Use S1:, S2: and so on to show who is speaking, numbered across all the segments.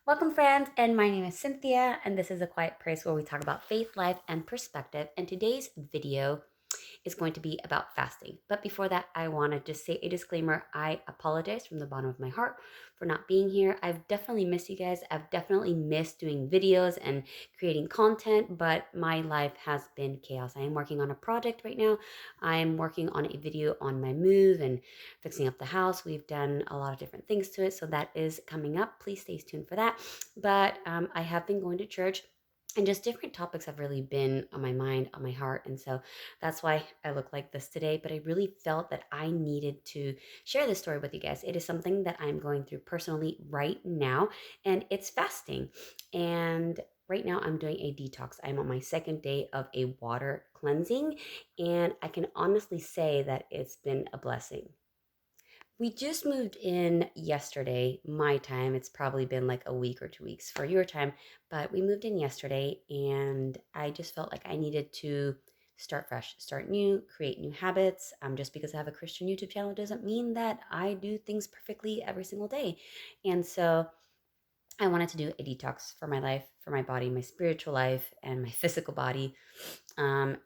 S1: Welcome, friends, and my name is Cynthia, and this is a quiet place where we talk about faith, life, and perspective. And today's video is going to be about fasting. But before that, I want to just say a disclaimer. I apologize from the bottom of my heart for not being here. I've definitely missed you guys. I've definitely missed doing videos and creating content, but my life has been chaos. I am working on a project right now. I am working on a video on my move and fixing up the house. We've done a lot of different things to it, so that is coming up. Please stay tuned for that. But I have been going to church. And just different topics have really been on my mind, on my heart. And so that's why I look like this today. But I really felt that I needed to share this story with you guys. It is something that I'm going through personally right now, and it's fasting. And right now, I'm doing a detox. I'm on my second day of a water cleansing, and I can honestly say that it's been a blessing. We just moved in yesterday, my time. It's probably been like a week or 2 weeks for your time, but we moved in yesterday and I just felt like I needed to start fresh, start new, create new habits. Just because I have a Christian YouTube channel doesn't mean that I do things perfectly every single day. And so I wanted to do a detox for my life, for my body, my spiritual life, and my physical body.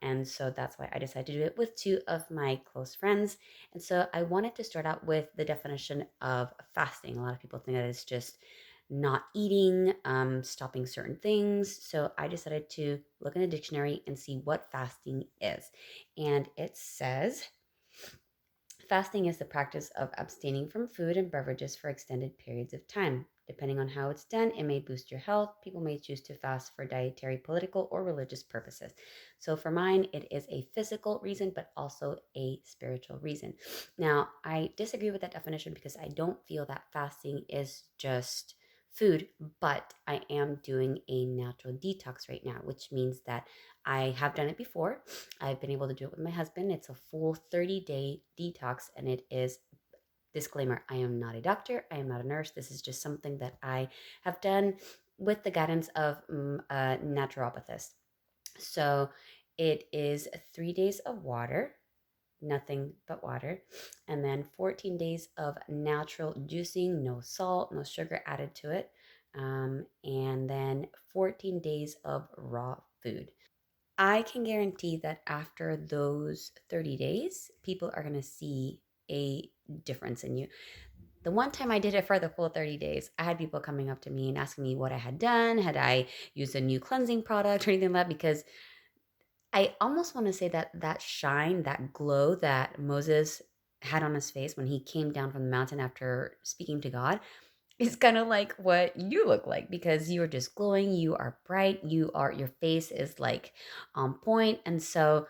S1: And so that's why I decided to do it with two of my close friends. And so I wanted to start out with the definition of fasting. A lot of people think that it's just not eating, stopping certain things. So I decided to look in the dictionary and see what fasting is. And it says, fasting is the practice of abstaining from food and beverages for extended periods of time. Depending on how it's done, it may boost your health. People may choose to fast for dietary, political, or religious purposes. So for mine, it is a physical reason, but also a spiritual reason. Now, I disagree with that definition because I don't feel that fasting is just food, but I am doing a natural detox right now, which means that I have done it before. I've been able to do it with my husband. It's a full 30-day detox, and it is, disclaimer, I am not a doctor. I am not a nurse. This is just something that I have done with the guidance of a naturopathist. So it is 3 days of water, nothing but water, and then 14 days of natural juicing, no salt, no sugar added to it, and then 14 days of raw food. I can guarantee that after those 30 days, people are going to see a difference in you. The one time I did it for the full 30 days, I had people coming up to me and asking me what I had done. Had I used a new cleansing product or anything like that? Because I almost want to say that that shine, that glow that Moses had on his face when he came down from the mountain after speaking to God is kind of like what you look like, because you are just glowing, you are bright, your face is like on point. And so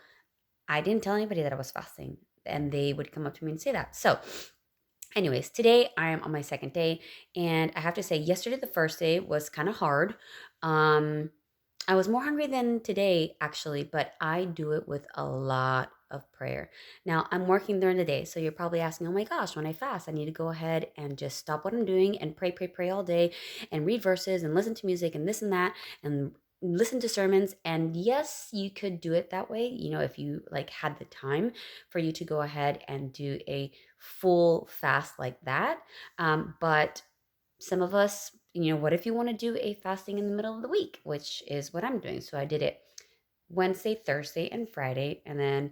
S1: I didn't tell anybody that I was fasting, and they would come up to me and say that. So, anyways, today I am on my second day, and I have to say, yesterday, the first day, was kind of hard. Um, I was more hungry than today, actually, but I do it with a lot of prayer. Now, I'm working during the day, so you're probably asking, oh my gosh, when I fast, I need to go ahead and just stop what I'm doing and pray, pray, pray all day and read verses and listen to music and this and that and listen to sermons. And yes, you could do it that way, if you like had the time for you to go ahead and do a full fast like that. But some of us, what if you want to do a fasting in the middle of the week, which is what I'm doing. So I did it Wednesday, Thursday, and Friday. And then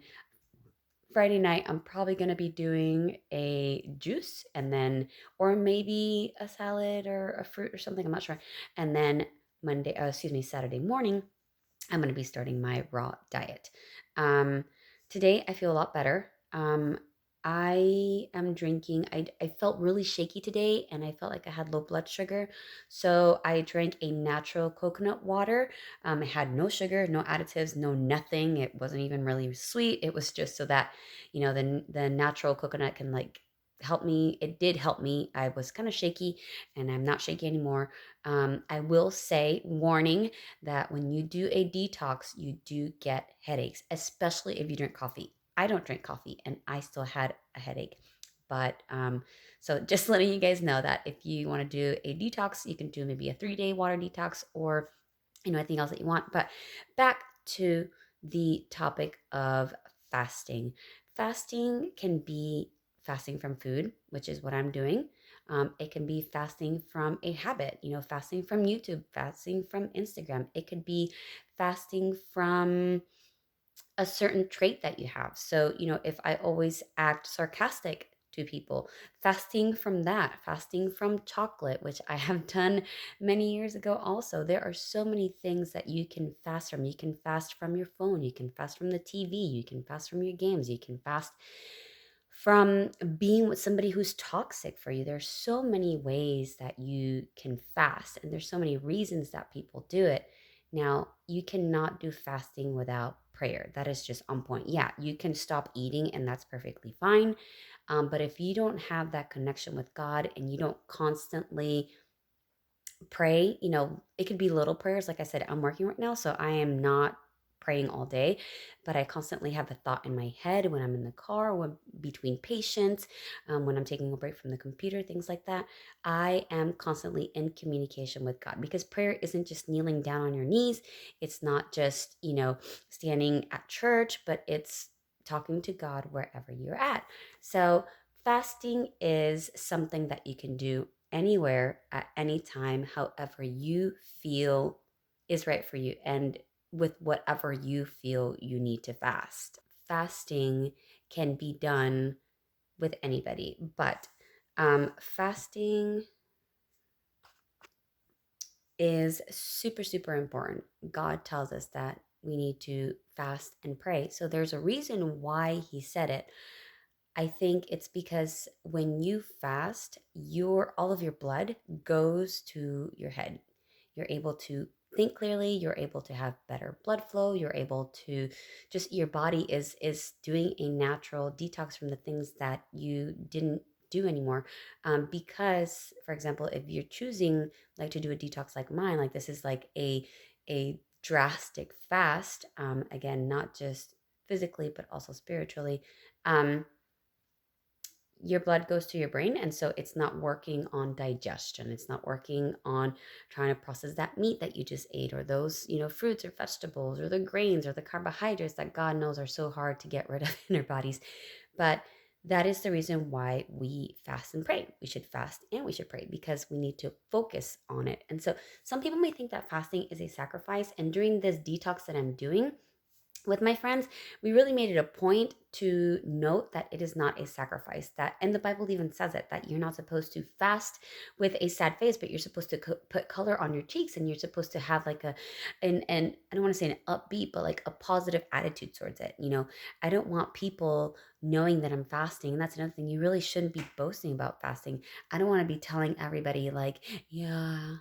S1: Friday night, I'm probably going to be doing a juice and then, or maybe a salad or a fruit or something. I'm not sure. And then Saturday morning, I'm going to be starting my raw diet. Um, Today, I feel a lot better. I am drinking, I felt really shaky today and I felt like I had low blood sugar. So I drank a natural coconut water. It had no sugar, no additives, no nothing. It wasn't even really sweet. It was just so that, the natural coconut can like help me. It did help me. I was kind of shaky and I'm not shaky anymore. I will say, warning, that when you do a detox, you do get headaches, especially if you drink coffee. I don't drink coffee and I still had a headache. But so just letting you guys know that if you want to do a detox, you can do maybe a 3-day water detox or anything else that you want. But back to the topic of fasting. Fasting can be fasting from food, which is what I'm doing. It can be fasting from a habit, fasting from YouTube, fasting from Instagram. It could be fasting from a certain trait that you have. So, if I always act sarcastic to people, fasting from that, fasting from chocolate, which I have done many years ago also. There are so many things that you can fast from. You can fast from your phone, you can fast from the TV, you can fast from your games, you can fast from being with somebody who's toxic for you. There's so many ways that you can fast, and there's so many reasons that people do it. Now, you cannot do fasting without prayer. That is just on point. Yeah, you can stop eating, and that's perfectly fine. But if you don't have that connection with God and you don't constantly pray, it could be little prayers. Like I said, I'm working right now, so I am not praying all day, but I constantly have a thought in my head when I'm in the car, when between patients, when I'm taking a break from the computer, things like that. I am constantly in communication with God, because prayer isn't just kneeling down on your knees. It's not just, standing at church, but it's talking to God wherever you're at. So fasting is something that you can do anywhere at any time, however you feel is right for you, and with whatever you feel you need to fast. Fasting can be done with anybody, but fasting is super, super important. God tells us that we need to fast and pray. So there's a reason why he said it. I think it's because when you fast, your all of your blood goes to your head. You're able to think clearly, you're able to have better blood flow, you're able to just your body is doing a natural detox from the things that you didn't do anymore. Because for example, if you're choosing like to do a detox like mine, like this is like a drastic fast, again, not just physically but also spiritually. um your blood goes to your brain, and so it's not working on digestion, it's not working on trying to process that meat that you just ate, or those fruits or vegetables or the grains or the carbohydrates that God knows are so hard to get rid of in our bodies. But that is the reason why we fast and pray. We should fast and we should pray, because we need to focus on it. And so some people may think that fasting is a sacrifice, and during this detox that I'm doing with my friends, we really made it a point to note that it is not a sacrifice. That, and the Bible even says it, that you're not supposed to fast with a sad face, but you're supposed to put color on your cheeks, and you're supposed to have like and I don't want to say an upbeat, but like a positive attitude towards it. I don't want people knowing that I'm fasting. And that's another thing, you really shouldn't be boasting about fasting. I don't want to be telling everybody like, yeah,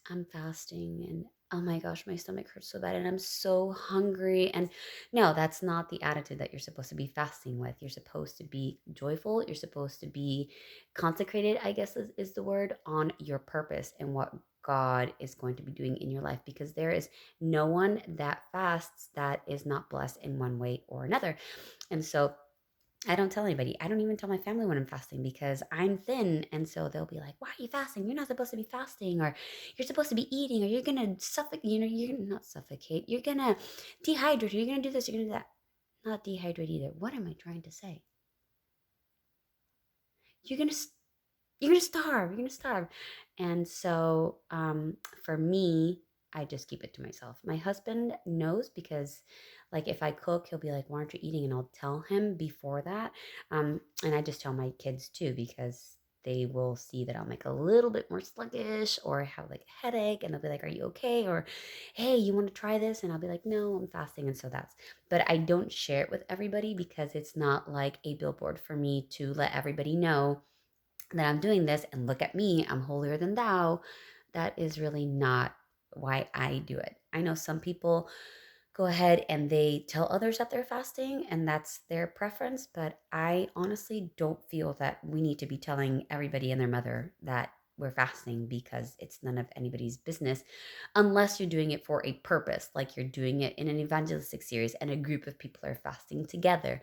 S1: I'm fasting, and oh my gosh, my stomach hurts so bad and I'm so hungry. And no, that's not the attitude that you're supposed to be fasting with. You're supposed to be joyful. You're supposed to be consecrated, I guess is the word, on your purpose and what God is going to be doing in your life, because there is no one that fasts that is not blessed in one way or another. And so I don't tell anybody. I don't even tell my family when I'm fasting, because I'm thin. And so they'll be like, why are you fasting? You're not supposed to be fasting, or you're supposed to be eating, or you're going to suffocate, you're gonna not suffocate. You're going to dehydrate, or you're going to do this, you're going to do that. Not dehydrate either. What am I trying to say? You're going to you're gonna starve. You're gonna starve. And so for me, I just keep it to myself. My husband knows, because like if I cook, he'll be like, why aren't you eating? And I'll tell him before that. And I just tell my kids too, because they will see that I'm like a little bit more sluggish, or I have like a headache, and they'll be like, are you okay? Or hey, you want to try this? And I'll be like, no, I'm fasting. And so that's, but I don't share it with everybody, because it's not like a billboard for me to let everybody know that I'm doing this and look at me, I'm holier than thou. That is really not why I do it. I know some people go ahead and they tell others that they're fasting, and that's their preference, but I honestly don't feel that we need to be telling everybody and their mother that we're fasting, because it's none of anybody's business, unless you're doing it for a purpose, like you're doing it in an evangelistic series and a group of people are fasting together,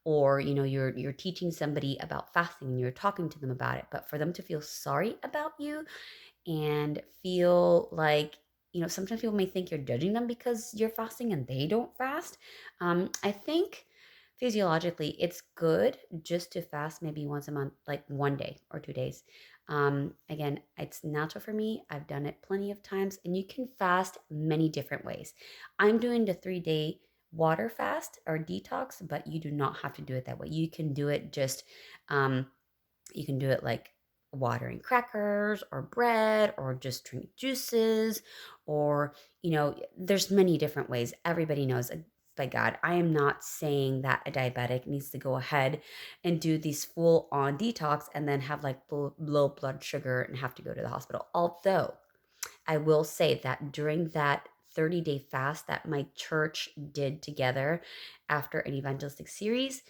S1: or you're teaching somebody about fasting and you're talking to them about it. But for them to feel sorry about you and feel like, sometimes people may think you're judging them because you're fasting and they don't fast. I think physiologically it's good just to fast maybe once a month, like one day or 2 days. Again, it's natural for me. I've done it plenty of times, and you can fast many different ways. I'm doing the 3 day water fast or detox, but you do not have to do it that way. You can do it just, um, you can do it like watering crackers or bread or just drink juices or, there's many different ways. Everybody knows. By God, I am not saying that a diabetic needs to go ahead and do these full on detox and then have like low blood sugar and have to go to the hospital. Although I will say that during that 30-day fast that my church did together after an evangelistic series,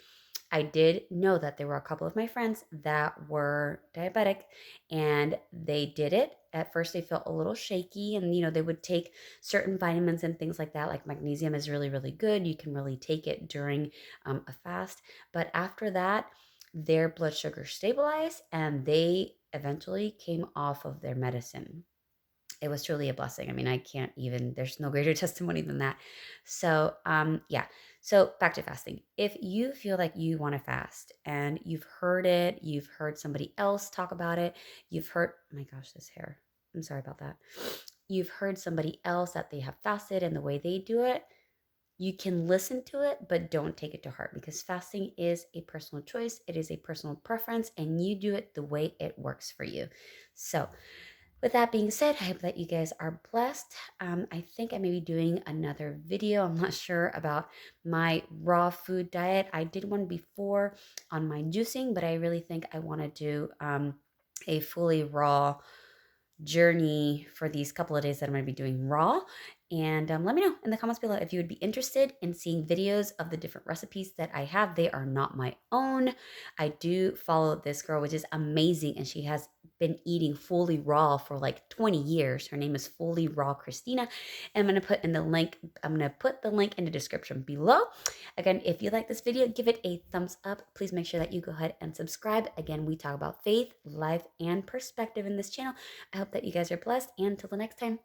S1: I did know that there were a couple of my friends that were diabetic and they did it. At first, they felt a little shaky and, they would take certain vitamins and things like that. Like magnesium is really, really good. You can really take it during a fast. But after that, their blood sugar stabilized and they eventually came off of their medicine. It was truly a blessing. I mean, I can't even, there's no greater testimony than that. So, yeah. So, back to fasting. If you feel like you want to fast and you've heard it, you've heard somebody else talk about it, you've heard, oh my gosh, this hair. I'm sorry about that. You've heard somebody else that they have fasted and the way they do it, you can listen to it, but don't take it to heart because fasting is a personal choice. It is a personal preference, and you do it the way it works for you. So, with that being said, I hope that you guys are blessed. I think I may be doing another video. I'm not sure about my raw food diet. I did one before on my juicing, but I really think I want to do a fully raw journey for these couple of days that I'm going to be doing raw. And let me know in the comments below if you would be interested in seeing videos of the different recipes that I have. They are not my own. I do follow this girl, which is amazing. And she has been eating fully raw for like 20 years. Her name is Fully Raw Christina. And I'm going to put the link in the description below. Again, if you like this video, give it a thumbs up. Please make sure that you go ahead and subscribe. Again, we talk about faith, life, and perspective in this channel. I hope that you guys are blessed, and until the next time,